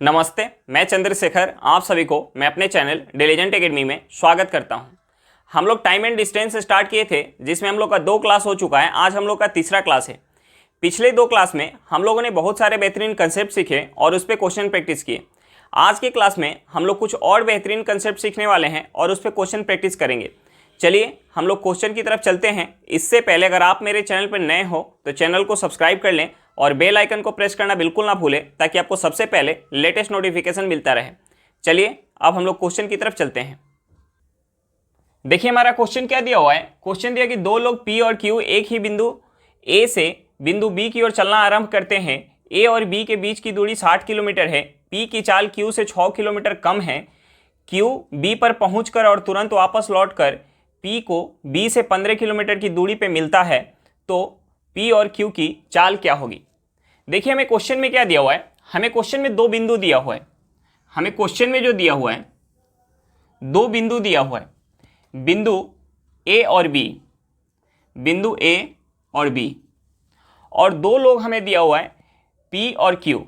नमस्ते, मैं चंद्रशेखर आप सभी को मैं अपने चैनल डिलीजेंट एकेडमी में स्वागत करता हूं। हम लोग टाइम एंड डिस्टेंस स्टार्ट किए थे, जिसमें हम लोग का 2 क्लास हो चुका है। आज हम लोग का तीसरा क्लास है। पिछले 2 क्लास में हम लोगों ने बहुत सारे बेहतरीन कंसेप्ट सीखे और उस पर क्वेश्चन प्रैक्टिस किए। आज के क्लास में हम लोग कुछ और बेहतरीन कंसेप्ट सीखने वाले हैं और उस पर क्वेश्चन प्रैक्टिस करेंगे। चलिए हम लोग क्वेश्चन की तरफ चलते हैं। इससे पहले अगर आप मेरे चैनल पर नए हो तो चैनल को सब्सक्राइब कर लें और बेल आइकन को प्रेस करना बिल्कुल ना भूलें, ताकि आपको सबसे पहले लेटेस्ट नोटिफिकेशन मिलता रहे। चलिए अब हम लोग क्वेश्चन की तरफ चलते हैं। देखिए हमारा क्वेश्चन क्या दिया हुआ है। क्वेश्चन दिया कि 2 लोग P और Q एक ही बिंदु A से बिंदु B की ओर चलना आरंभ करते हैं। A और B के बीच की दूरी 60 किलोमीटर है। P की चाल Q से 6 किलोमीटर कम है। Q B पर पहुंचकर और तुरंत वापस लौटकर P को B से 15 किलोमीटर की दूरी पे मिलता है, तो P और Q की चाल क्या होगी। देखिए हमें क्वेश्चन में क्या दिया हुआ है। हमें क्वेश्चन में 2 बिंदु दिया हुआ है। हमें क्वेश्चन में जो दिया हुआ है 2 बिंदु दिया हुआ है, बिंदु A और B, बिंदु A और B, और 2 लोग हमें दिया हुआ है P और Q।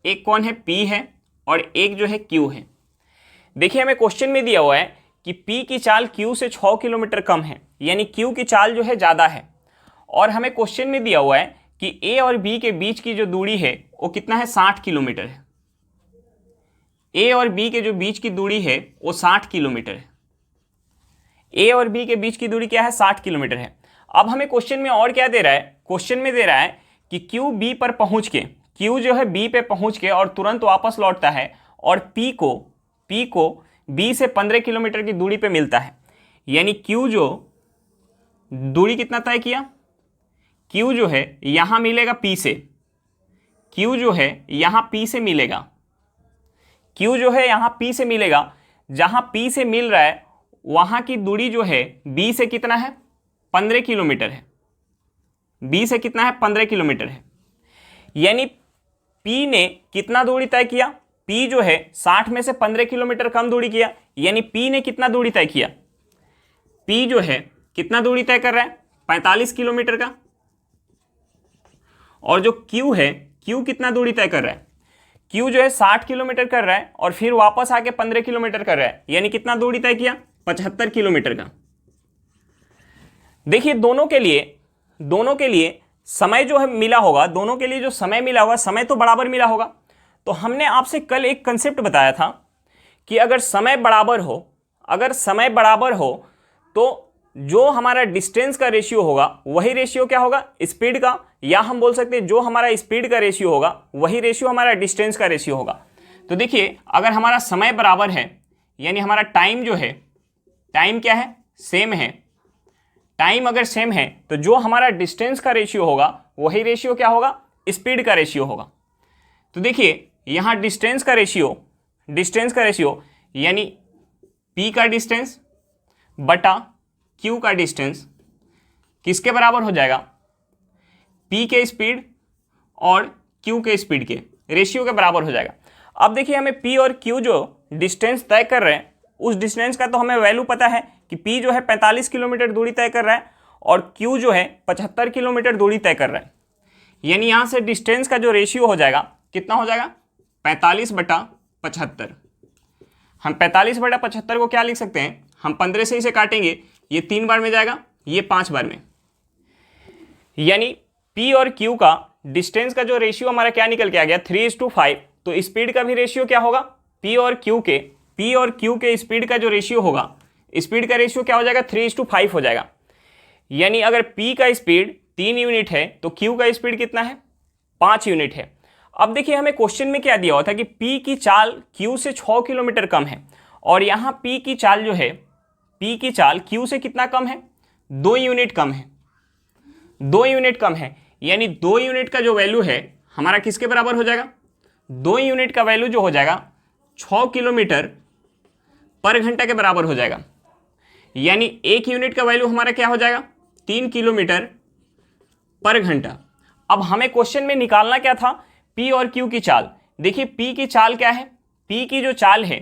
एक कौन है, P है, और एक जो है Q है। देखिए हमें क्वेश्चन में दिया हुआ है कि P की चाल Q से 6 किलोमीटर कम है, यानी Q की चाल जो है ज़्यादा है। और हमें क्वेश्चन में दिया हुआ है कि A और B के बीच की जो दूरी है वो कितना है, 60 किलोमीटर है। A और B के जो बीच की दूरी है वो 60 किलोमीटर है। A और B के बीच की दूरी क्या है, 60 किलोमीटर है। अब हमें क्वेश्चन में और क्या दे रहा है, क्वेश्चन में दे रहा है कि Q B पर पहुंच के, Q जो है B पे पहुंच के और तुरंत वापस लौटता है, और P को B से 15 किलोमीटर की दूरी पे मिलता है। यानी Q जो दूरी कितना तय किया, Q जो है यहां मिलेगा P से, Q जो है यहां P से मिलेगा, Q जो है यहां P से मिलेगा। जहां P से मिल रहा है वहां की दूरी जो है B से कितना है, 15 किलोमीटर है। B से कितना है, 15 किलोमीटर है। यानी P ने कितना दूरी तय किया, P जो है 60 में से 15 किलोमीटर कम दूरी किया। यानी P ने कितना दूरी तय किया, P जो है कितना दूरी तय कर रहा है, 45 किलोमीटर का। और जो Q है, Q कितना दूरी तय कर रहा है, Q जो है 60 किलोमीटर कर रहा है और फिर वापस आके 15 किलोमीटर कर रहा है। यानी कितना दूरी तय किया, 75 किलोमीटर का। देखिए दोनों के लिए समय जो है मिला होगा, दोनों के लिए जो समय मिला होगा, समय तो बराबर मिला होगा। तो हमने आपसे कल एक कंसेप्ट बताया था कि अगर समय बराबर हो तो जो हमारा डिस्टेंस का रेशियो होगा वही रेशियो क्या होगा, स्पीड का, या हम बोल सकते हैं जो हमारा स्पीड का रेशियो होगा वही रेशियो हमारा डिस्टेंस का रेशियो होगा। तो देखिए अगर हमारा समय बराबर है, यानी हमारा टाइम जो है, टाइम क्या है, सेम है। टाइम अगर सेम है तो जो हमारा डिस्टेंस का रेशियो होगा वही रेशियो क्या होगा, स्पीड का रेशियो होगा। तो देखिए यहां डिस्टेंस का रेशियो यानी P का डिस्टेंस बटा Q का डिस्टेंस किसके बराबर हो जाएगा, P के स्पीड और Q के स्पीड के रेशियो के बराबर हो जाएगा। अब देखिए हमें P और Q जो डिस्टेंस तय कर रहे हैं, उस डिस्टेंस का तो हमें वैल्यू पता है कि P जो है 45 किलोमीटर दूरी तय कर रहा है और Q जो है 75 किलोमीटर दूरी तय कर रहा है। यानी यहां से डिस्टेंस का जो रेशियो हो जाएगा कितना हो जाएगा, 45/75। हम 45/75 को क्या लिख सकते हैं, हम 15 से इसे काटेंगे, ये 3 बार में जाएगा, ये 5 बार में। यानी P और Q का डिस्टेंस का जो रेशियो हमारा क्या निकल के आ गया, 3:5। तो स्पीड का भी रेशियो क्या होगा, P और Q के स्पीड का जो रेशियो होगा, स्पीड का रेशियो क्या हो जाएगा, 3:5 हो जाएगा। यानी अगर P का स्पीड 3 यूनिट है तो Q का स्पीड कितना है, 5 यूनिट है। अब देखिए हमें क्वेश्चन में क्या दिया हुआ था कि P की चाल Q से 6 किलोमीटर कम है, और यहां P की चाल जो है, P की चाल Q से कितना कम है, 2 यूनिट कम है। 2 यूनिट कम है, यानी 2 यूनिट का जो वैल्यू है हमारा किसके बराबर हो जाएगा, 2 यूनिट का वैल्यू जो हो जाएगा 6 किलोमीटर पर घंटा के बराबर हो जाएगा। यानी 1 यूनिट का वैल्यू हमारा क्या हो जाएगा, 3 किलोमीटर पर घंटा। अब हमें क्वेश्चन में निकालना क्या था, P और Q की चाल। देखिए P की चाल क्या है, P की जो चाल है,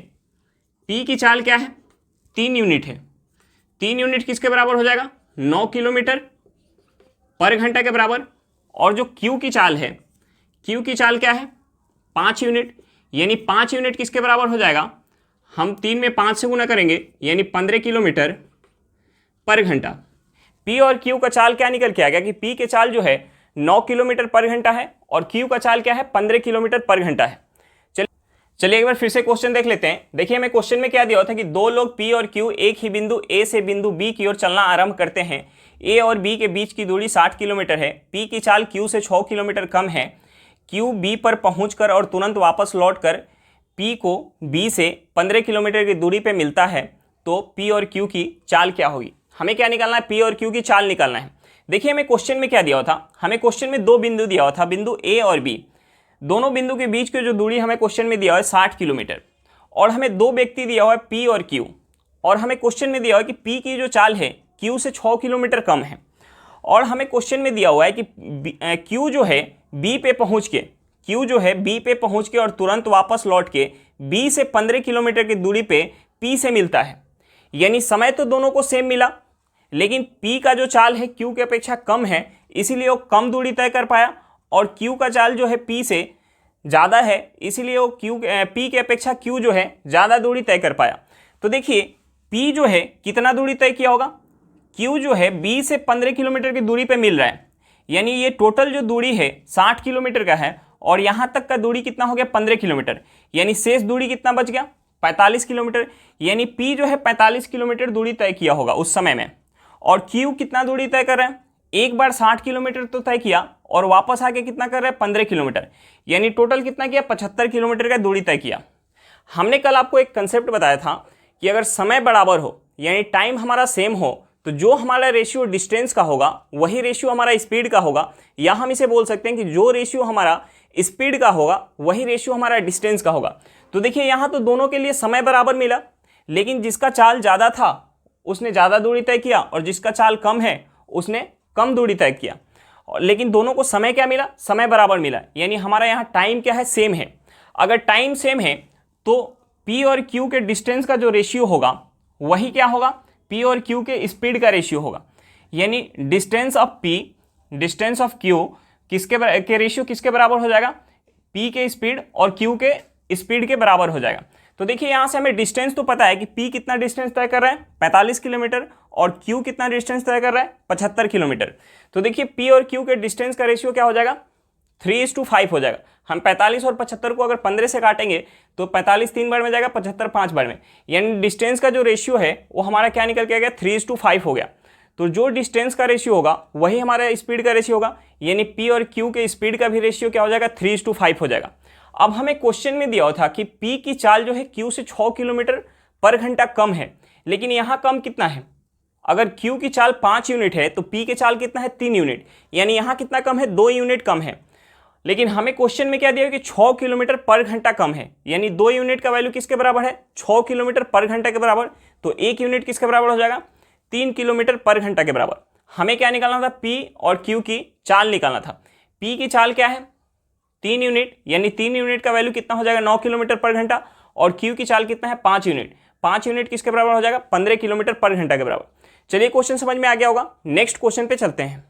P की चाल क्या है, 3 यूनिट है। 3 यूनिट किसके बराबर हो जाएगा, 9 किलोमीटर पर घंटा के बराबर। और जो Q की चाल है, Q की चाल क्या है, 5 यूनिट। यानी 5 यूनिट किसके बराबर हो जाएगा, हम 3 में 5 से गुना करेंगे यानी 15 किलोमीटर पर घंटा। पी और क्यू का चाल क्या निकल के आ गया कि पी के चाल जो है 9 किलोमीटर पर घंटा है और क्यू का चाल क्या है 15 किलोमीटर पर घंटा है। चलिए एक बार फिर से क्वेश्चन देख लेते हैं। देखिए हमें क्वेश्चन में क्या दिया हुआ था कि दो लोग पी और क्यू एक ही बिंदु ए से बिंदु बी की ओर चलना आरंभ करते हैं। ए और बी के बीच की दूरी 60 किलोमीटर है। पी की चाल क्यू से 6 किलोमीटर कम है। क्यू बी पर पहुंचकर और तुरंत वापस लौटकर पी को बी से 15 किलोमीटर की दूरी पे मिलता है, तो पी और क्यू की चाल क्या होगी। हमें क्या निकालना है, पी और क्यू की चाल निकालना है। देखिए हमें क्वेश्चन में क्या दिया हुआ था, हमें क्वेश्चन में दो बिंदु दिया हुआ था, बिंदु ए और बी। दोनों बिंदु के बीच की जो दूरी हमें क्वेश्चन में दिया हुआ है 60 किलोमीटर, और हमें दो व्यक्ति दिया हुआ है पी और क्यू, और हमें क्वेश्चन में दिया हुआ है कि पी की जो चाल है क्यू से 6 किलोमीटर कम है, और हमें क्वेश्चन में दिया हुआ है कि क्यू जो है बी पे पहुंच के और तुरंत वापस लौट के बी से 15 किलोमीटर की दूरी पे पी से मिलता है। यानी समय तो दोनों को सेम मिला, लेकिन पी का जो चाल है क्यू की अपेक्षा कम है, इसीलिए वो कम दूरी तय कर पाया, और क्यू का चाल जो है पी से ज़्यादा है, इसीलिए वो पी की अपेक्षा क्यू जो है ज़्यादा दूरी तय कर पाया। तो देखिए पी जो है कितना दूरी तय किया होगा, क्यू जो है बी से 15 किलोमीटर की दूरी पे मिल रहा है, यानी ये टोटल जो दूरी है 60 किलोमीटर का है, और यहाँ तक का दूरी कितना हो गया 15 किलोमीटर, यानी शेष दूरी कितना बच गया 45 किलोमीटर। यानी पी जो है 45 किलोमीटर दूरी तय किया होगा उस समय में, और क्यू कितना दूरी तय कर रहा है, एक बार 60 किलोमीटर तो तय किया और वापस आके कितना कर रहा है 15 किलोमीटर, यानी टोटल कितना किया 75 किलोमीटर का दूरी तय किया। हमने कल आपको एक कंसेप्ट बताया था कि अगर समय बराबर हो यानी टाइम हमारा सेम हो, तो जो हमारा रेशियो डिस्टेंस का होगा वही रेशियो हमारा स्पीड का होगा, या हम इसे बोल सकते हैं कि जो रेशियो हमारा स्पीड का होगा वही रेशियो हमारा डिस्टेंस का होगा। तो देखिए यहाँ तो दोनों के लिए समय बराबर मिला, लेकिन जिसका चाल ज़्यादा था उसने ज़्यादा दूरी तय किया, और जिसका चाल कम है उसने कम दूरी तय किया, लेकिन दोनों को समय क्या मिला, समय बराबर मिला। यानी हमारा यहाँ टाइम क्या है, सेम है। अगर टाइम सेम है तो पी और क्यू के डिस्टेंस का जो रेशियो होगा वही क्या होगा, पी और क्यू के स्पीड का रेशियो होगा। यानी डिस्टेंस ऑफ क्यू के रेशियो किसके बराबर हो जाएगा, पी के स्पीड और क्यू के स्पीड के बराबर हो जाएगा। तो देखिए यहाँ से हमें डिस्टेंस तो पता है कि पी कितना डिस्टेंस तय कर रहा है 45 किलोमीटर, और क्यू कितना डिस्टेंस तय कर रहा है 75 किलोमीटर। तो देखिए पी और क्यू के डिस्टेंस का रेशियो क्या हो जाएगा, 3:5 हो जाएगा। हम 45 और 75 को अगर 15 से काटेंगे तो 45 3 बार में जाएगा, 75 5 बार में, यानी डिस्टेंस का जो रेशियो है वो हमारा क्या निकल के आ गया 3:5 हो गया। तो जो डिस्टेंस का रेशियो होगा वही हमारा स्पीड का रेशियो होगा, यानी पी और क्यू के स्पीड का भी रेशियो क्या हो जाएगा 3:5 हो जाएगा। अब हमें क्वेश्चन में दिया हुआ था कि पी की चाल जो है क्यू से 6 किलोमीटर पर घंटा कम है, लेकिन यहाँ कम कितना है, अगर क्यू की चाल 5 यूनिट है तो पी की चाल कितना है 3 यूनिट, यानी यहाँ कितना कम है 2 यूनिट कम है। लेकिन हमें क्वेश्चन में क्या दिया है कि 6 किलोमीटर पर घंटा कम है, यानी 2 यूनिट का वैल्यू किसके बराबर है 6 किलोमीटर पर घंटा के बराबर, तो 1 यूनिट किसके बराबर हो जाएगा 3 किलोमीटर पर घंटा के बराबर। हमें क्या निकालना था, पी और क्यू की चाल निकालना था। पी की चाल क्या है 3 यूनिट, यानी 3 यूनिट का वैल्यू कितना हो जाएगा 9 किलोमीटर पर घंटा, और क्यू की चाल कितना है 5 यूनिट, 5 यूनिट किसके बराबर हो जाएगा 15 किलोमीटर पर घंटा के बराबर। चलिए क्वेश्चन समझ में आ गया होगा, नेक्स्ट क्वेश्चन पे चलते हैं।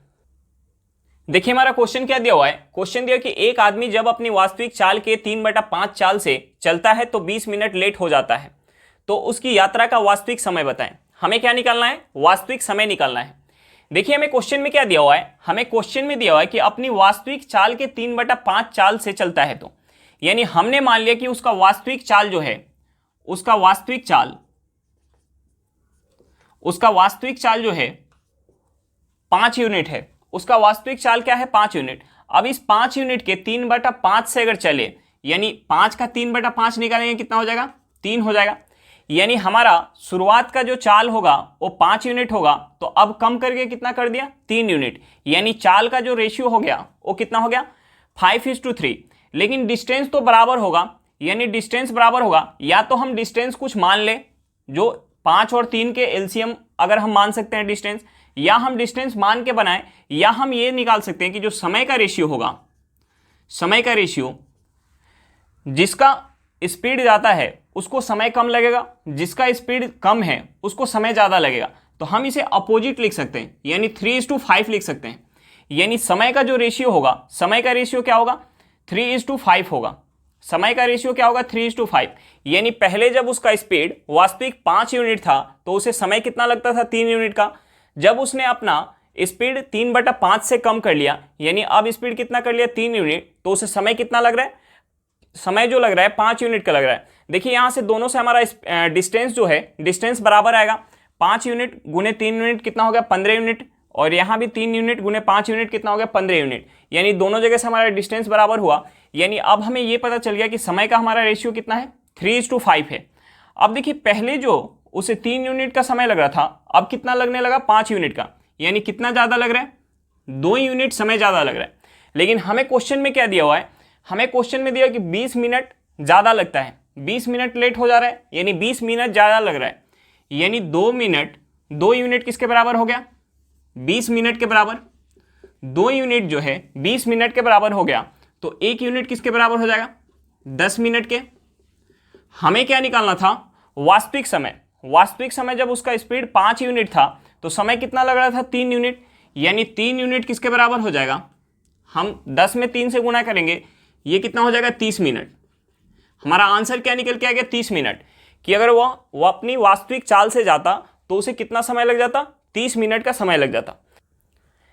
देखिए हमारा क्वेश्चन क्या दिया हुआ है, क्वेश्चन दिया कि एक आदमी जब अपनी वास्तविक चाल के 3/5 चाल से चलता है तो 20 मिनट लेट हो जाता है, तो उसकी यात्रा का वास्तविक समय बताएं। हमें क्या निकालना है, वास्तविक समय निकालना है। देखिए हमें क्वेश्चन में क्या दिया हुआ है, हमें क्वेश्चन में दिया हुआ है कि अपनी वास्तविक चाल के 3/5 चाल से चलता है, तो यानी हमने मान लिया कि उसका वास्तविक चाल जो है उसका वास्तविक चाल जो है 5 यूनिट है। उसका वास्तविक चाल क्या है 5 यूनिट। अब इस 5 यूनिट के 3/5 से अगर चले, यानी 5 का 3/5 निकालेंगे कितना हो जाएगा 3 हो जाएगा, यानी हमारा शुरुआत का जो चाल होगा वो 5 यूनिट होगा, तो अब कम करके कितना कर दिया 3 यूनिट, यानी चाल का जो रेशियो हो गया वो कितना हो गया 5:3। लेकिन डिस्टेंस तो बराबर होगा, यानी डिस्टेंस बराबर होगा, या तो हम डिस्टेंस कुछ मान ले जो 5 और 3 के एलसीएम अगर हम मान सकते हैं डिस्टेंस, या हम डिस्टेंस मान के बनाएं, या हम ये निकाल सकते हैं कि जो समय का रेशियो होगा, समय का रेशियो जिसका स्पीड ज़्यादा है उसको समय कम लगेगा, जिसका स्पीड कम है उसको समय ज़्यादा लगेगा। तो हम इसे अपोजिट लिख सकते हैं, यानी 3:5 लिख सकते हैं। यानी समय का जो रेशियो होगा, समय का रेशियो क्या होगा 3:5 होगा। समय का रेशियो क्या होगा 3:5। यानी पहले जब उसका स्पीड वास्तविक 5 यूनिट था तो उसे समय कितना लगता था 3 यूनिट का। जब उसने अपना स्पीड 3/5 से कम कर लिया, यानी अब स्पीड कितना कर लिया 3 यूनिट, तो उसे समय कितना लग रहा है, समय जो लग रहा है 5 यूनिट का लग रहा है। देखिए यहाँ से दोनों से हमारा डिस्टेंस जो है, डिस्टेंस बराबर आएगा। 5 यूनिट गुने 3 यूनिट कितना हो गया 15 यूनिट, और यहाँ भी 3 यूनिट गुने 5 यूनिट कितना हो गया 15 यूनिट। यानी दोनों जगह से हमारा डिस्टेंस बराबर हुआ। यानी अब हमें ये पता चल गया कि समय का हमारा रेशियो कितना है 3:5 है। अब देखिए पहले जो उसे 3 यूनिट का समय लग रहा था, अब कितना लगने लगा 5 यूनिट का। यानी कितना ज़्यादा लग रहा है 2 यूनिट समय ज़्यादा लग रहा है। लेकिन हमें क्वेश्चन में क्या दिया हुआ है, हमें क्वेश्चन में दिया कि 20 मिनट ज़्यादा लगता है, 20 मिनट लेट हो जा रहा है, यानी 20 मिनट ज़्यादा लग रहा है। यानी 2 यूनिट किसके बराबर हो गया 20 मिनट के बराबर। 2 यूनिट जो है 20 मिनट के बराबर हो गया, तो 1 यूनिट किसके बराबर हो जाएगा 10 मिनट के। हमें क्या निकालना था वास्तविक समय। वास्तविक समय जब उसका स्पीड 5 यूनिट था तो समय कितना लग रहा था 3 यूनिट। यानी 3 यूनिट किसके बराबर हो जाएगा, हम 10 में 3 से गुना करेंगे, ये कितना हो जाएगा 30 मिनट। हमारा आंसर क्या निकल के आ गया 30 मिनट। कि अगर वो अपनी वास्तविक चाल से जाता तो उसे कितना समय लग जाता 30 मिनट का समय लग जाता।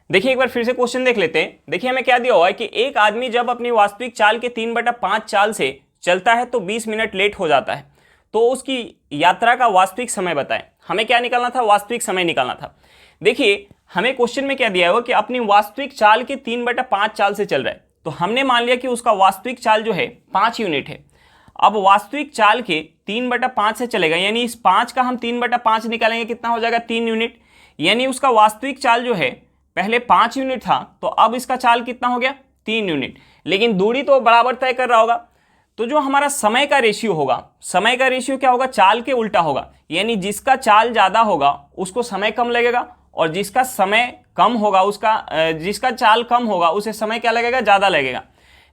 देखिए एक बार फिर से क्वेश्चन देख लेते हैं। देखिए हमें क्या दिया हुआ है कि एक आदमी जब अपनी वास्तविक चाल के 3/5 चाल से चलता है तो 20 मिनट लेट हो जाता है, तो उसकी यात्रा का वास्तविक समय बताएं। हमें क्या निकालना था वास्तविक समय निकालना था। देखिए हमें क्वेश्चन में क्या दिया हुआ कि अपनी वास्तविक चाल के 3/5 चाल से चल रहा है, तो हमने मान लिया कि उसका वास्तविक चाल जो है 5 यूनिट है। अब वास्तविक चाल के 3/5 से चलेगा, यानी इस 5 का हम 3/5 निकालेंगे, कितना हो जाएगा 3 यूनिट। यानी उसका वास्तविक चाल जो है पहले 5 यूनिट था, तो अब इसका चाल कितना हो गया 3 यूनिट। लेकिन दूरी तो बराबर तय कर रहा होगा, तो जो हमारा समय का रेशियो होगा, समय का रेशियो क्या होगा चाल के उल्टा होगा। यानी जिसका चाल ज़्यादा होगा उसको समय कम लगेगा, और जिसका समय कम होगा जिसका चाल कम होगा उसे समय क्या लगेगा ज़्यादा लगेगा।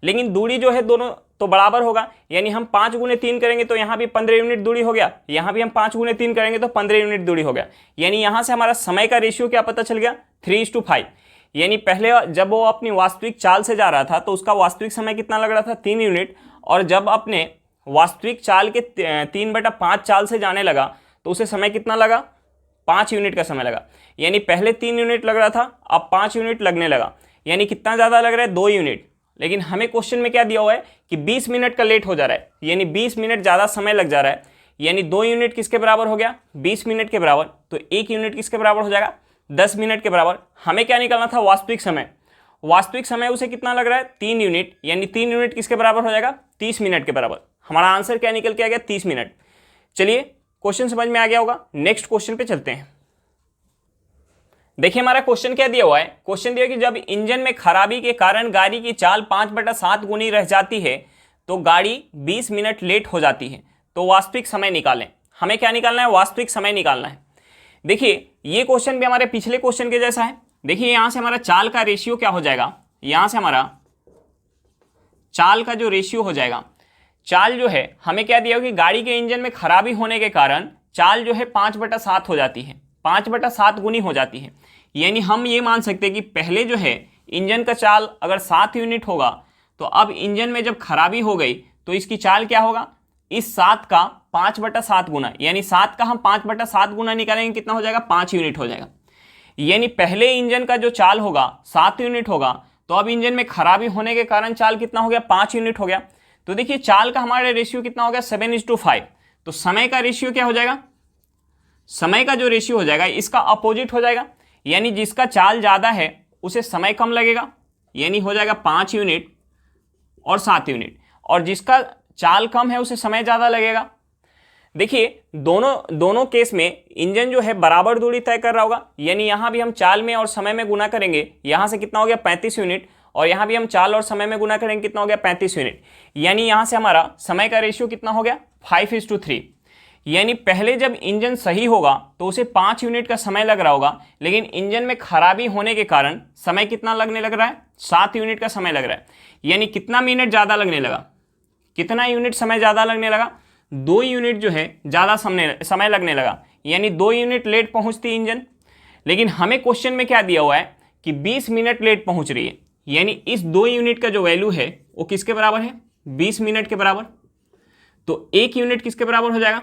लेकिन दूरी जो है दोनों तो बराबर होगा। यानी हम 5 गुने 3 करेंगे तो यहाँ भी 15 यूनिट दूरी हो गया, यहाँ भी हम 5 गुने 3 करेंगे तो 15 यूनिट दूरी हो गया। यानी यहाँ से हमारा समय का रेशियो क्या पता चल गया 3:5। यानी पहले जब वो अपनी वास्तविक चाल से जा रहा था तो उसका वास्तविक समय कितना लग रहा था 3 यूनिट, और जब अपने वास्तविक चाल के 3/5 चाल से जाने लगा तो उसे समय कितना लगा 5 यूनिट का समय लगा। यानी पहले 3 यूनिट लग रहा था, अब 5 यूनिट लगने लगा। यानी कितना ज़्यादा लग रहा है 2 यूनिट। लेकिन हमें क्वेश्चन में क्या दिया हुआ है कि 20 मिनट का लेट हो जा रहा है, यानी 20 मिनट ज़्यादा समय लग जा रहा है। यानी 2 यूनिट किसके बराबर हो गया 20 मिनट के बराबर, तो 1 यूनिट किसके बराबर हो जाएगा 10 मिनट के बराबर। हमें क्या निकालना था वास्तविक समय। वास्तविक समय उसे कितना लग रहा है 3 यूनिट, यानी 3 यूनिट किसके बराबर हो जाएगा 30 मिनट के बराबर। हमारा आंसर क्या निकल के आ गया 30 मिनट। चलिए क्वेश्चन समझ में आ गया होगा, नेक्स्ट क्वेश्चन पे चलते हैं। देखिए हमारा क्वेश्चन क्या दिया हुआ है, क्वेश्चन दिया कि जब इंजन में खराबी के कारण गाड़ी की चाल 5/7 गुनी रह जाती है तो गाड़ी 20 मिनट लेट हो जाती है, तो वास्तविक समय निकालें। हमें क्या निकालना है वास्तविक समय निकालना है। देखिए ये क्वेश्चन भी हमारे पिछले क्वेश्चन के जैसा है। देखिए यहाँ से हमारा चाल का रेशियो क्या हो जाएगा, यहाँ से हमारा चाल का जो रेशियो हो जाएगा, चाल जो है हमें क्या दिया कि गाड़ी के इंजन में खराबी होने के कारण चाल जो है 5/7 हो जाती है, 5/7 गुनी हो जाती है। यानी हम ये मान सकते हैं कि पहले जो है इंजन का चाल अगर 7 यूनिट होगा, तो अब इंजन में जब खराबी हो गई तो इसकी चाल क्या होगा, इस 7 का 5/7 गुना, यानी 7 का हम 5/7 गुना निकालेंगे, कितना हो जाएगा 5 यूनिट हो जाएगा। यानी पहले इंजन का जो चाल होगा 7 यूनिट होगा, तो अब इंजन में खराबी होने के कारण चाल कितना हो गया 5 यूनिट हो गया। तो देखिए चाल का हमारा रेशियो कितना हो गया 7:5। तो समय का रेशियो क्या हो जाएगा, समय का जो रेशियो हो जाएगा इसका अपोजिट हो जाएगा। यानी जिसका चाल ज़्यादा है उसे समय कम लगेगा, यानी हो जाएगा 5 यूनिट और 7 यूनिट, और जिसका चाल कम है उसे समय ज़्यादा लगेगा। देखिए दोनों केस में इंजन जो है बराबर दूरी तय कर रहा होगा। यानी यहाँ भी हम चाल में और समय में गुना करेंगे, यहाँ से कितना हो गया 35 यूनिट, और यहाँ भी हम चाल और समय में गुना करेंगे, कितना हो गया 35 यूनिट। यानी यहाँ से हमारा समय का रेशियो कितना हो गया 5:3। यानी पहले जब इंजन सही होगा तो उसे 5 यूनिट का समय लग रहा होगा, लेकिन इंजन में खराबी होने के कारण समय कितना लगने लग रहा है 7 यूनिट का समय लग रहा है। यानी कितना मिनट ज़्यादा लगने लगा, कितना यूनिट समय ज़्यादा लगने लगा 2 यूनिट जो है ज़्यादा समय लगने लगा। यानी 2 यूनिट लेट पहुँचती इंजन। लेकिन हमें क्वेश्चन में क्या दिया हुआ है कि 20 मिनट लेट पहुँच रही है। यानी इस 2 यूनिट का जो वैल्यू है वो किसके बराबर है 20 मिनट के बराबर, तो 1 यूनिट किसके बराबर हो जाएगा?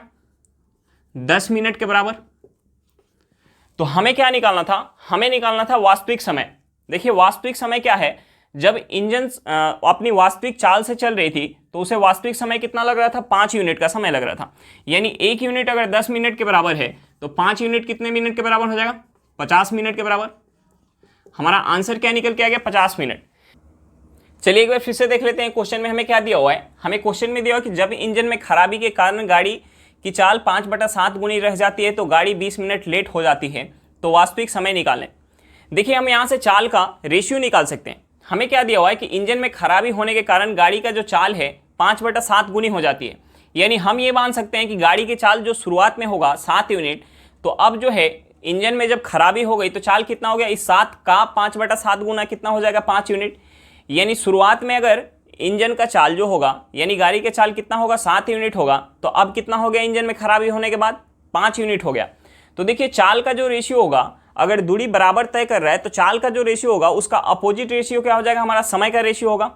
10 मिनट के बराबर। तो हमें क्या निकालना था? हमें निकालना था वास्तविक समय। देखिए वास्तविक समय क्या है, जब इंजन अपनी वास्तविक चाल से चल रही थी तो उसे वास्तविक समय कितना लग रहा था? 5 यूनिट का समय लग रहा था। यानी 1 यूनिट अगर 10 मिनट के बराबर है तो 5 यूनिट कितने मिनट के बराबर हो जाएगा? 50 मिनट के बराबर। हमारा आंसर क्या निकल के आ गया? 50 मिनट। चलिए एक बार फिर से देख लेते हैं क्वेश्चन में हमें क्या दिया हुआ है। हमें क्वेश्चन में दिया हुआ कि जब इंजन में खराबी के कारण गाड़ी की चाल 5/7 गुनी रह जाती है तो गाड़ी 20 मिनट लेट हो जाती है, तो वास्तविक समय निकालें। देखिए हम यहाँ से चाल का रेशियो निकाल सकते हैं। हमें क्या दिया हुआ है कि इंजन में खराबी होने के कारण गाड़ी का जो चाल है 5/7 गुनी हो जाती है। यानी हम ये मान सकते हैं कि गाड़ी की चाल जो शुरुआत में होगा 7 यूनिट, तो अब जो है इंजन में जब खराबी हो गई तो चाल कितना हो गया? इस 7 का 5/7 गुना कितना हो जाएगा? 5 यूनिट। यानी शुरुआत में अगर इंजन का चाल जो होगा, यानी गाड़ी का चाल कितना होगा? 7 यूनिट होगा, तो अब कितना हो गया इंजन में खराबी होने के बाद? 5 यूनिट हो गया। तो देखिए चाल का जो रेशियो होगा, अगर दूरी बराबर तय कर रहा है तो चाल का जो रेशियो होगा उसका अपोजिट रेशियो क्या हो जाएगा? हमारा समय का रेशियो होगा।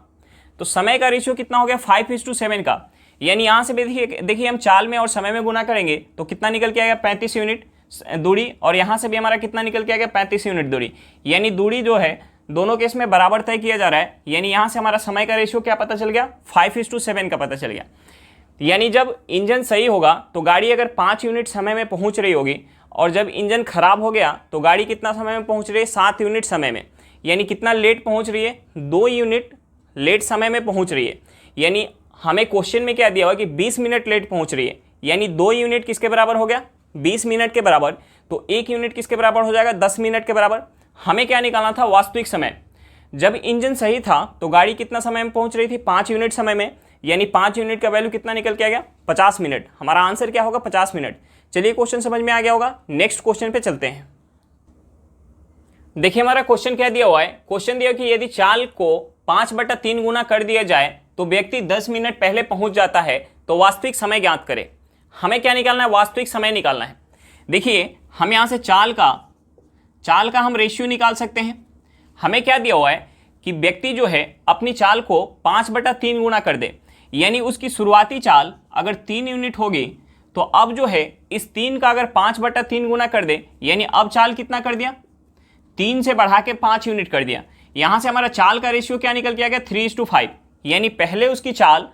तो समय का रेशियो कितना हो गया? 5:7 का। यानी यहाँ से देखिए हम चाल में और समय में गुना करेंगे तो कितना निकल के आएगा? 35 यूनिट दूरी, और यहाँ से भी हमारा कितना निकल के आएगा? 35 यूनिट दूरी। यानी दूरी जो है दोनों केस में बराबर तय किया जा रहा है। यानी यहाँ से हमारा समय का रेशियो क्या पता चल गया? 5:7 का पता चल गया। यानी जब इंजन सही होगा तो गाड़ी अगर 5 यूनिट समय में पहुँच रही होगी, और जब इंजन खराब हो गया तो गाड़ी कितना समय में पहुंच रही है? 7 यूनिट समय में। यानी कितना लेट पहुंच रही है? 2 यूनिट लेट समय में पहुंच रही है। यानी हमें क्वेश्चन में क्या दिया हुआ कि 20 मिनट लेट पहुंच रही है। यानी 2 यूनिट किसके बराबर हो गया? 20 मिनट के बराबर। तो 1 यूनिट किसके बराबर हो जाएगा? 10 मिनट के बराबर। हमें क्या निकालना था? वास्तविक समय। जब इंजन सही था तो गाड़ी कितना समय में पहुंच रही थी? 5 यूनिट समय में। यानी 5 यूनिट का वैल्यू कितना निकल के आ गया? 50 मिनट। हमारा आंसर क्या होगा? 50 मिनट। चलिए क्वेश्चन समझ में आ गया होगा। नेक्स्ट क्वेश्चन पे चलते हैं। देखिए हमारा क्वेश्चन क्या दिया हुआ है। क्वेश्चन दिया कि यदि चाल को 5/3 गुना कर दिया जाए तो व्यक्ति 10 मिनट पहले पहुंच जाता है, तो वास्तविक समय ज्ञात करें। हमें क्या निकालना है? वास्तविक समय निकालना है। देखिए हम यहां से चाल का हम रेशियो निकाल सकते हैं। हमें क्या दिया हुआ है कि व्यक्ति जो है अपनी चाल को 5/3 गुना कर दे। यानी उसकी शुरुआती चाल अगर 3 यूनिट होगी तो अब जो है इस 3 का अगर 5/3 गुना कर दे, यानी अब चाल कितना कर दिया? 3 से बढ़ा के 5 यूनिट कर दिया। यहां से हमारा चाल का रेशियो क्या निकल के आ गया? 3:5। यानी पहले उसकी चाल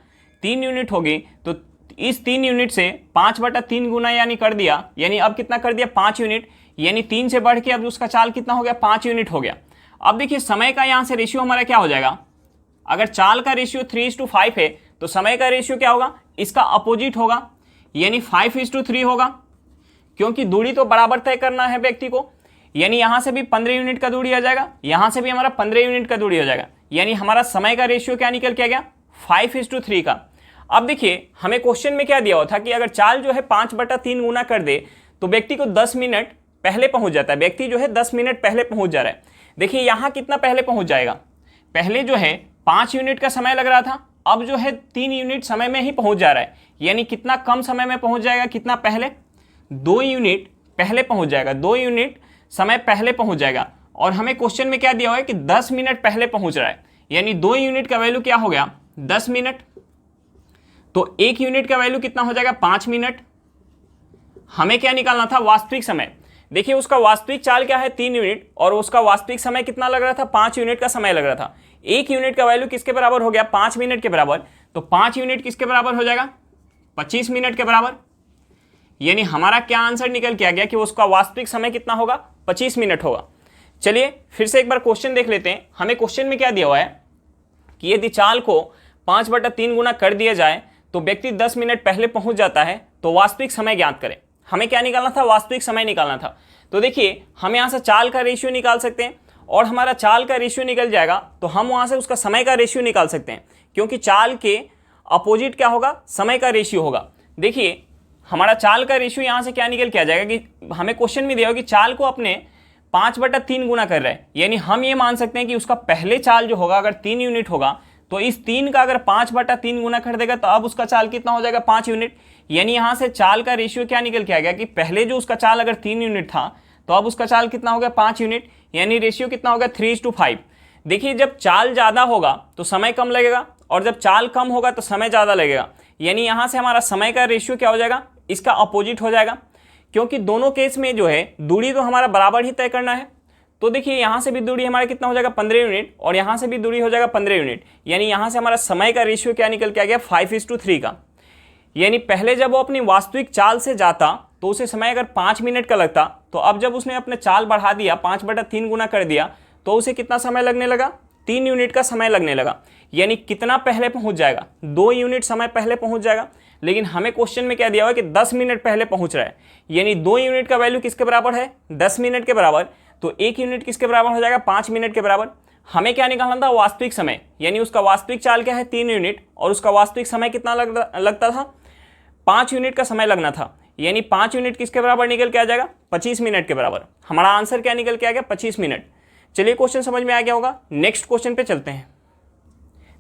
3 यूनिट होगी तो इस 3 यूनिट से 5/3 गुना यानी कर दिया, यानी अब कितना कर दिया? 5 यूनिट। यानी 3 से बढ़ के अब उसका चाल कितना हो गया? 5 यूनिट हो गया। अब देखिए समय का यहां से रेशियो हमारा क्या हो जाएगा? अगर चाल का रेशियो 3:5 है तो समय का रेशियो क्या होगा? इसका अपोजिट होगा, यानी 5:3 होगा, क्योंकि दूरी तो बराबर तय करना है व्यक्ति को। यानी यहां से भी 15 यूनिट का दूरी आ जाएगा, यहां से भी हमारा 15 यूनिट का दूरी हो जाएगा। यानी हमारा समय का रेशियो क्या निकल के आ गया? 5:3 का। अब देखिए हमें क्वेश्चन में क्या दिया हुआ था कि अगर चाल जो है 5/3 गुना कर दे तो व्यक्ति को 10 मिनट पहले पहुंच जाता है। व्यक्ति जो है 10 मिनट पहले पहुंच जा रहा है। देखिए यहां कितना पहले पहुंच जाएगा? पहले जो है 5 यूनिट का समय लग रहा था, अब जो है 3 यूनिट समय में ही पहुंच जा रहा है। यानी कितना कम समय में पहुंच जाएगा? कितना पहले? 2 यूनिट पहले पहुंच जाएगा। 2 यूनिट समय पहले पहुंच जाएगा। और हमें क्वेश्चन में क्या दिया हुआ है कि 10 मिनट पहले पहुंच रहा है। यानी 2 यूनिट का वैल्यू क्या हो गया? 10 मिनट। तो 1 यूनिट का वैल्यू कितना हो जाएगा? 5 मिनट। हमें क्या निकालना था? वास्तविक समय। देखिए उसका वास्तविक चाल क्या है? 3 यूनिट, और उसका वास्तविक समय कितना लग रहा था? 5 यूनिट का समय लग रहा था। 1 यूनिट का वैल्यू किसके बराबर हो गया? 5 मिनट के बराबर। तो 5 यूनिट किसके बराबर हो जाएगा? 25 मिनट के बराबर। यानी हमारा क्या आंसर निकल के आ गया कि उसका वास्तविक समय कितना होगा? 25 मिनट होगा। चलिए फिर से एक बार क्वेश्चन देख लेते हैं। हमें क्वेश्चन में क्या दिया हुआ है कि यदि चाल को 5/3 गुना कर दिया जाए तो व्यक्ति 10 मिनट पहले पहुंच जाता है, तो वास्तविक समय ज्ञात करें। हमें क्या निकालना था? वास्तविक समय निकालना था। तो देखिए हम यहाँ से चाल का रेशियो निकाल सकते हैं, और हमारा चाल का रेशियो निकल जाएगा तो हम वहाँ से उसका समय का रेशियो निकाल सकते हैं, क्योंकि चाल के अपोजिट क्या होगा? समय का रेशियो होगा। देखिए हमारा चाल का रेशियो यहाँ से क्या निकल के आ जाएगा कि हमें क्वेश्चन में दिया हो कि चाल को अपने 5/3 गुना कर रहा है। यानी हम ये मान सकते हैं कि उसका पहले चाल जो होगा अगर 3 यूनिट होगा तो इस 3 का अगर 5/3 गुना कर देगा तो अब उसका चाल कितना हो जाएगा? 5 यूनिट। यानी यहाँ से चाल का रेशियो क्या निकल के आ गया कि पहले जो उसका चाल अगर 3 यूनिट था तो अब उसका चाल कितना हो गया? 5 यूनिट। यानी रेशियो कितना हो गया? 3:5। देखिए जब चाल ज़्यादा होगा तो समय कम लगेगा, और जब चाल कम होगा तो समय ज़्यादा लगेगा, यानी यहाँ से हमारा समय का रेशियो क्या हो जाएगा, इसका अपोजिट हो जाएगा, क्योंकि दोनों केस में जो है दूरी तो हमारा बराबर ही तय करना है। तो देखिए यहाँ से भी दूरी हमारा कितना हो जाएगा 15 यूनिट, और यहाँ से भी दूरी हो जाएगा 15 यूनिट, यानी यहाँ से हमारा समय का रेशियो क्या निकल के आ गया 5:3 का। यानी पहले जब वो अपनी वास्तविक चाल से जाता तो उसे समय अगर 5 मिनट का लगता, तो अब जब उसने अपने चाल बढ़ा दिया 5/3 गुना कर दिया तो उसे कितना समय लगने लगा, 3 यूनिट का समय लगने लगा। यानी कितना पहले पहुंच जाएगा, 2 यूनिट समय पहले पहुंच जाएगा। लेकिन हमें क्वेश्चन में क्या दिया हुआ है कि 10 मिनट पहले पहुंच रहा है, यानी 2 यूनिट का वैल्यू किसके बराबर है, 10 मिनट के बराबर। तो 1 यूनिट किसके बराबर हो जाएगा, 5 मिनट के बराबर। हमें क्या निकालना था, वास्तविक समय, यानी उसका वास्तविक चाल क्या है 3 यूनिट, और उसका वास्तविक समय कितना लगता था, 5 यूनिट का समय लगना था। यानी 5 यूनिट किसके बराबर निकल के आ जाएगा, 25 मिनट के बराबर। हमारा आंसर क्या निकल के आ गया, 25 मिनट। चलिए क्वेश्चन समझ में आ गया होगा, नेक्स्ट क्वेश्चन पे चलते हैं।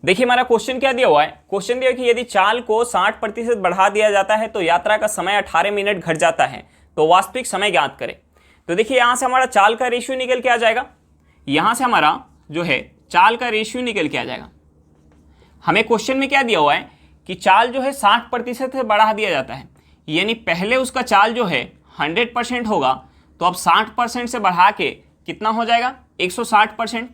देखिए हमारा क्वेश्चन क्या दिया हुआ है, क्वेश्चन दिया कि यदि चाल को 60% बढ़ा दिया जाता है तो यात्रा का समय 18 मिनट घट जाता है, तो वास्तविक समय ज्ञात करें। तो देखिए यहाँ से हमारा चाल का रेशियो निकल के आ जाएगा, यहाँ से हमारा जो है चाल का रेशियो निकल के आ जाएगा। हमें क्वेश्चन में क्या दिया हुआ है कि चाल जो है 60% से बढ़ा दिया जाता है, यानी पहले उसका चाल जो है 100% होगा, तो अब 60% से बढ़ा के कितना हो जाएगा, 160%।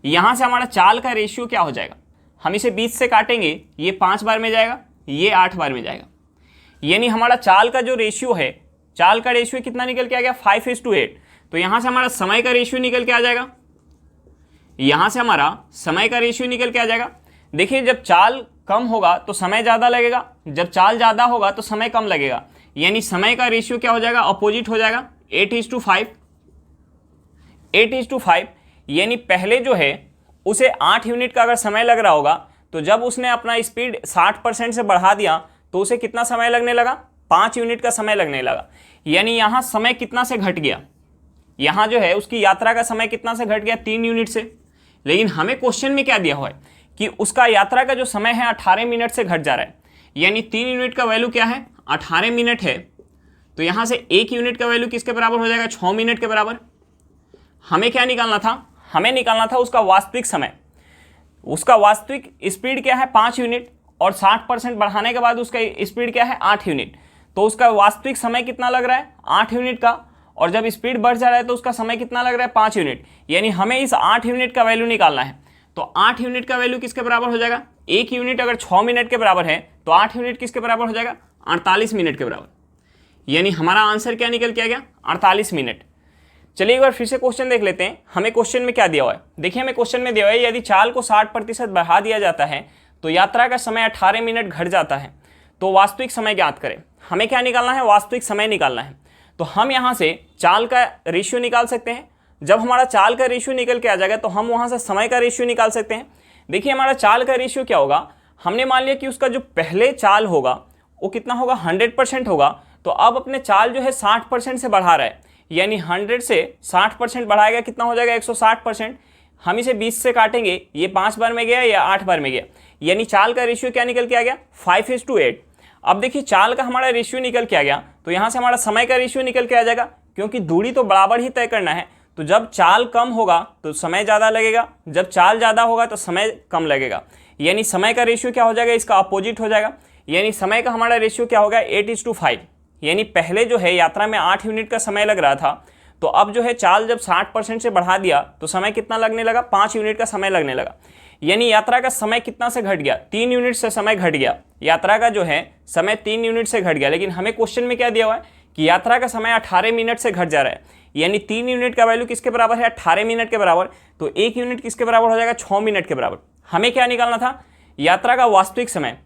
यहाँ से हमारा चाल का रेशियो क्या हो जाएगा, हम इसे 20 से काटेंगे, ये 5 बार में जाएगा, ये 8 बार में जाएगा। यानी हमारा चाल का जो रेशियो है, चाल का रेशियो कितना निकल के आ गया 5:8। तो यहाँ से हमारा समय का रेशियो निकल के आ जाएगा, यहाँ से हमारा समय का रेशियो निकल के आ जाएगा। देखिए जब चाल कम होगा तो समय ज़्यादा लगेगा, जब चाल ज़्यादा होगा तो समय कम लगेगा, यानी समय का रेशियो क्या हो जाएगा, अपोजिट हो जाएगा, 8:5। 8:5 यानी पहले जो है उसे 8 यूनिट का अगर समय लग रहा होगा, तो जब उसने अपना स्पीड 60% से बढ़ा दिया तो उसे कितना समय लगने लगा, 5 यूनिट का समय लगने लगा। यानी यहाँ समय कितना से घट गया, यहाँ जो है उसकी यात्रा का समय कितना से घट गया, 3 यूनिट से। लेकिन हमें क्वेश्चन में क्या दिया हुआ है कि उसका यात्रा का जो समय है 18 मिनट से घट जा रहा है, यानी 3 यूनिट का वैल्यू क्या है, 18 मिनट है। तो यहाँ से 1 यूनिट का वैल्यू किसके बराबर हो जाएगा, 6 मिनट के बराबर। हमें क्या निकालना था, हमें निकालना था उसका वास्तविक समय। उसका वास्तविक स्पीड क्या है 5 यूनिट, और 60% बढ़ाने के बाद उसका स्पीड क्या है 8 यूनिट। तो उसका वास्तविक समय कितना लग रहा है 8 यूनिट का, और जब स्पीड बढ़ जा रहा है तो उसका समय कितना लग रहा है 5 यूनिट। यानी हमें इस 8 यूनिट का वैल्यू निकालना है। तो 8 यूनिट का वैल्यू किसके बराबर हो जाएगा, 1 यूनिट अगर 6 मिनट के बराबर है तो 8 यूनिट किसके बराबर हो जाएगा, 48 मिनट के बराबर। यानी हमारा आंसर क्या निकल के आ गया, 48 मिनट। चलिए एक बार फिर से क्वेश्चन देख लेते हैं, हमें क्वेश्चन में क्या दिया हुआ है। देखिए हमें क्वेश्चन में दिया हुआ है यदि चाल को 60% बढ़ा दिया जाता है तो यात्रा का समय 18 मिनट घट जाता है, तो वास्तविक समय ज्ञात करें। हमें क्या निकालना है, वास्तविक समय निकालना है। तो हम यहाँ से चाल का रेशियो निकाल सकते हैं। जब हमारा चाल का रेशियो निकल के आ जाएगा तो हम वहाँ से समय का रेशियो निकाल सकते हैं। देखिए हमारा चाल का रेशियो क्या होगा, हमने मान लिया कि उसका जो पहले चाल होगा वो कितना होगा, 100% होगा। तो अब अपने चाल जो है 60% से बढ़ा रहा है, यानी 100 से 60% बढ़ाएगा, कितना हो जाएगा 160%। हम इसे 20 से काटेंगे, ये 5 बार में गया या 8 बार में गया, यानी चाल का रेशियो क्या निकल के आ गया 5:8। अब देखिए चाल का हमारा रेशियो निकल के आ गया, तो यहाँ से हमारा समय का रेशियो निकल के आ जाएगा, क्योंकि दूरी तो बराबर ही तय करना है। तो जब चाल कम होगा तो समय ज़्यादा लगेगा, जब चाल ज़्यादा होगा तो समय कम लगेगा, यानी समय का रेशियो क्या हो जाएगा, इसका अपोजिट हो जाएगा। यानी समय का हमारा रेशियो क्या होगा 8:5। यानी पहले जो है यात्रा में 8 यूनिट का समय लग रहा था, तो अब जो है चाल जब 60% से बढ़ा दिया तो समय कितना लगने लगा, 5 यूनिट का समय लगने लगा। यानी यात्रा का समय कितना से घट गया, 3 यूनिट से समय घट गया। यात्रा का जो है समय 3 यूनिट से घट गया। लेकिन हमें क्वेश्चन में क्या दिया हुआ है कि यात्रा का समय 18 मिनट से घट जा रहा है, यानी 3 यूनिट का वैल्यू किसके बराबर है, 18 मिनट के बराबर। तो 1 यूनिट किसके बराबर हो जाएगा, 6 मिनट के बराबर। हमें क्या निकालना था, यात्रा का वास्तविक समय।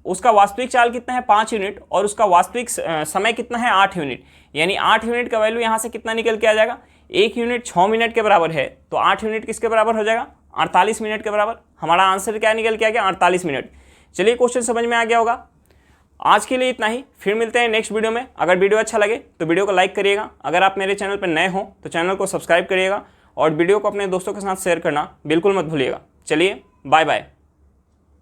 उसका वास्तविक चाल कितना है 5 यूनिट, और उसका वास्तविक समय कितना है 8 यूनिट। यानी 8 यूनिट का वैल्यू यहाँ से कितना निकल के आ जाएगा, 1 यूनिट 6 मिनट के बराबर है, तो 8 यूनिट किसके बराबर हो जाएगा, 48 मिनट के बराबर। हमारा आंसर क्या निकल के आ गया, 48 मिनट। चलिए क्वेश्चन समझ में आ गया होगा। आज के लिए इतना ही, फिर मिलते हैं नेक्स्ट वीडियो में। अगर वीडियो अच्छा लगे तो वीडियो को लाइक करिएगा। अगर आप मेरे चैनल पर नए हो तो चैनल को सब्सक्राइब करिएगा, और वीडियो को अपने दोस्तों के साथ शेयर करना बिल्कुल मत भूलिएगा। चलिए बाय बाय।